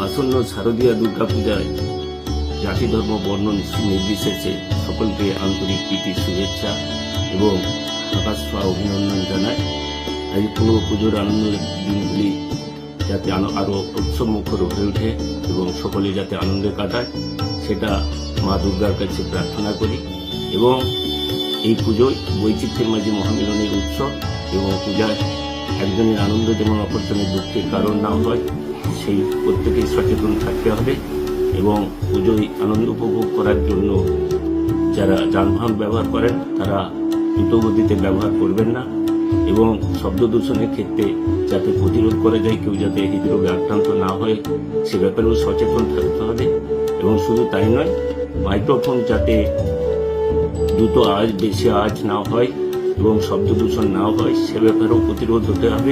আসন্ন শারদীয়া দুর্গাপূজায় জাতি ধর্ম বর্ণ নির্বিশেষে সকলকে আন্তরিক প্রীতি শুভেচ্ছা এবং আকাশ ছোঁয়া অভিনন্দন জানায়। আজ কোনো পুজোর আনন্দের দিনগুলি যাতে আরো উৎসব মুখর হয়ে ওঠে এবং সকলে যাতে আনন্দে কাটায় সেটা মা দুর্গার কাছে প্রার্থনা করি। এবং এই পুজোয় বৈচিত্র্যের মাঝে মহামিলনের উৎসব এবং পূজায় একজনের আনন্দ যেমন অপরজনের দুঃখের কারণ না হয় সেই প্রত্যেকেই সচেতন থাকতে হবে। এবং পুজোয় আনন্দ উপভোগ করার জন্য যারা যানবাহন ব্যবহার করেন তারা দ্রুতগতিতে ব্যবহার করবেন না এবং শব্দ দূষণের ক্ষেত্রে যাতে প্রতিরোধ করা যায়, কেউ যাতে হৃদরোগে আক্রান্ত না হয় সে ব্যাপারেও সচেতন থাকতে হবে। এবং শুধু তাই নয়, মাইক্রোফোন যাতে দ্রুত বেশি আওয়াজ না হয় এবং শব্দ দূষণ না হয় সে ব্যাপারেও প্রতিরোধ হতে হবে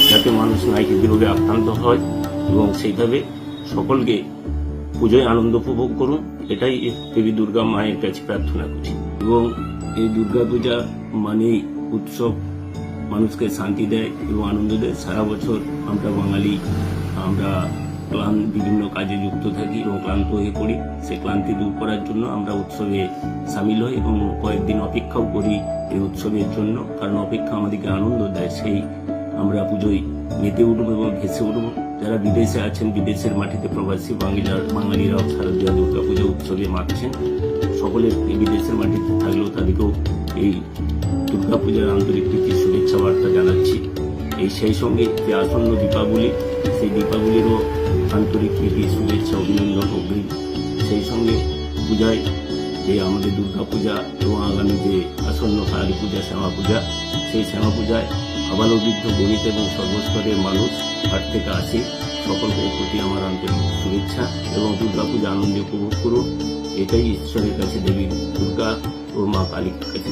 যাতে মানুষ না হৃদরোগে আক্রান্ত হয়। এবং সেইভাবে সকলকে পুজোয় আনন্দ উপভোগ করুন, এটাই দেবী দুর্গা মায়ের কাছে প্রার্থনা করছি। এবং এই দুর্গা পূজা মানেই উৎসব, মানুষকে শান্তি দেয় এবং আনন্দ দেয়। সারা বছর আমরা বাঙালি বিভিন্ন কাজে যুক্ত থাকি এবং ক্লান্ত হয়ে পড়ি। সেই ক্লান্তি দূর করার জন্য আমরা উৎসবে সামিল হই এবং কয়েকদিন অপেক্ষাও করি এই উৎসবের জন্য, কারণ অপেক্ষা আমাদেরকে আনন্দ দেয়। সেই আমরা পুজোয় মেতে উঠব এবং ভেসে উঠব। যারা বিদেশে আছেন, বিদেশের মাটিতে প্রবাসী বাঙালিরাও শারদীয়া দুর্গা পূজা উৎসবে মাতছেন। সকলের বিদেশের মাটিতে থাকলেও তাদেরকেও এই দুর্গা পূজার আন্তরিক প্রীতি শুভেচ্ছা বার্তা জানাচ্ছি। সেই সঙ্গে যে আসন্ন দীপাবলি, সেই দীপাবলিরও আন্তরিক প্রীতি শুভেচ্ছা অভিনন্দন অগ্রিম। সেই সঙ্গে পূজায় যে আমাদের দুর্গা পূজা এবং আগামী যে আসন্ন কালী পূজা, শ্যামা পূজা, সেই শ্যামা পূজায় আবালবৃদ্ধ বণিক এবং সর্বস্তরের মানুষ হাট থেকে আসে। সকলের প্রতি আমার আন্তরিক শুভেচ্ছা এবং দুর্গা পূজা আনন্দে উপভোগ করুন। এটাই ঈশ্বরের কাছে, দেবী দুর্গা ও মা কালীর কাছে